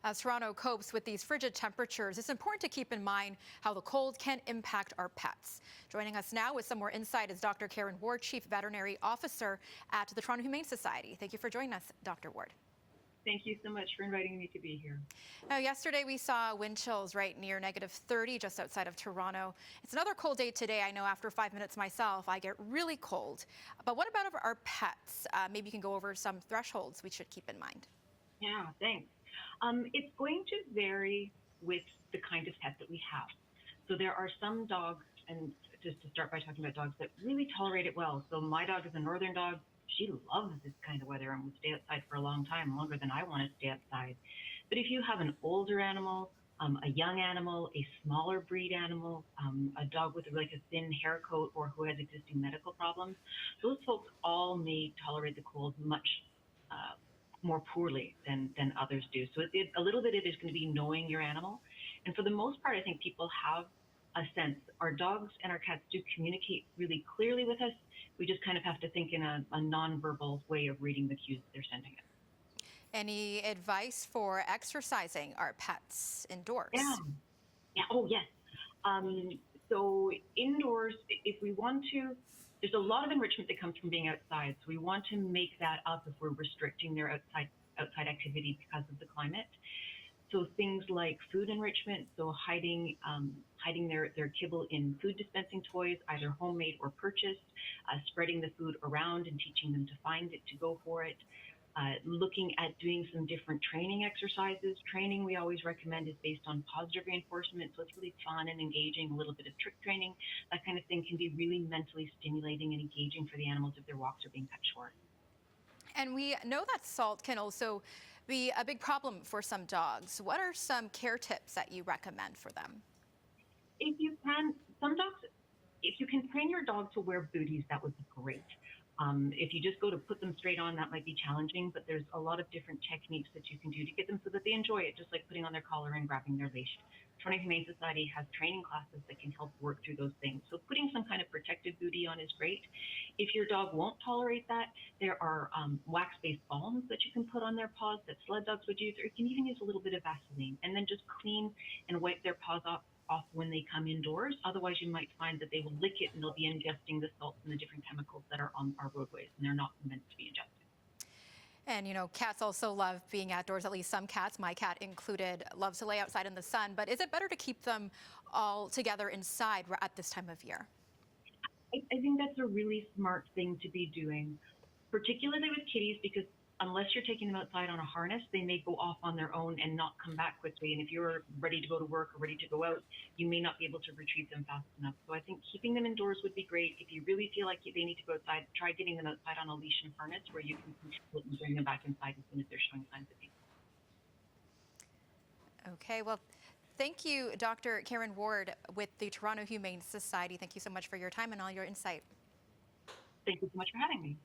As Toronto copes with these frigid temperatures, it's important to keep in mind how the cold can impact our pets. Joining us now with some more insight is Dr. Karen Ward, Chief Veterinary Officer at the Toronto Humane Society. Thank you for joining us, Dr. Ward. Thank you so much for inviting me to be here. Now, yesterday we saw wind chills right near -30 just outside of Toronto. It's another cold day today. I know after 5 minutes myself, I get really cold. But what about our pets? Maybe you can go over some thresholds we should keep in mind. Yeah, thanks. It's going to vary with the kind of pet that we have. So there are some dogs, and just to start by talking about dogs that really tolerate it well. So my dog is a northern dog. She loves this kind of weather and will stay outside for a long time, longer than I want to stay outside. But if you have an older animal, a young animal, a smaller breed animal, a dog with like a thin hair coat or who has existing medical problems, those folks all may tolerate the cold much uh, more poorly than others do. So a little bit of it is going to be knowing your animal. And for the most part, I think people have a sense. Our dogs and our cats do communicate really clearly with us. We just kind of have to think in a nonverbal way of reading the cues that they're sending us. Any advice for exercising our pets Yeah. indoors? Yeah. Oh, yes. Um, so indoors, if we want to, there's a lot of enrichment that comes from being outside. So we want to make that up if we're restricting their outside activity because of the climate. So things like food enrichment, so hiding their kibble in food dispensing toys, either homemade or purchased, spreading the food around and teaching them to find it, to go for it. Looking at doing some different training exercises. Training we always recommend is based on positive reinforcement, so it's really fun and engaging. A little bit of trick training, that kind of thing can be really mentally stimulating and engaging for the animals if their walks are being cut short. And we know that salt can also be a big problem for some dogs. What are some care tips that you recommend for them? If you can, some dogs, if you can train your dog to wear booties, that would be great. If you just go to put them straight on, that might be challenging, but there's a lot of different techniques that you can do to get them so that they enjoy it, just like putting on their collar and grabbing their leash. Toronto Humane Society has training classes that can help work through those things. So putting some kind of protective booty on is great. If your dog won't tolerate that, there are wax-based balms that you can put on their paws that sled dogs would use, or you can even use a little bit of Vaseline and then just clean and wipe their paws off when they come indoors. Otherwise, you might find that they will lick it and they'll be ingesting the salts and the different chemicals that are on our roadways, and they're not meant to be ingested. And you know, cats also love being outdoors, at least some cats, my cat included, loves to lay outside in the sun. But is it better to keep them all together inside at this time of year? I think that's a really smart thing to be doing, particularly with kitties, because unless you're taking them outside on a harness, they may go off on their own and not come back quickly. And if you're ready to go to work or ready to go out, you may not be able to retrieve them fast enough. So I think keeping them indoors would be great. If you really feel like they need to go outside, try getting them outside on a leash and harness where you can control it and bring them back inside as soon as they're showing signs of being. Okay, well, thank you, Dr. Karen Ward with the Toronto Humane Society. Thank you so much for your time and all your insight. Thank you so much for having me.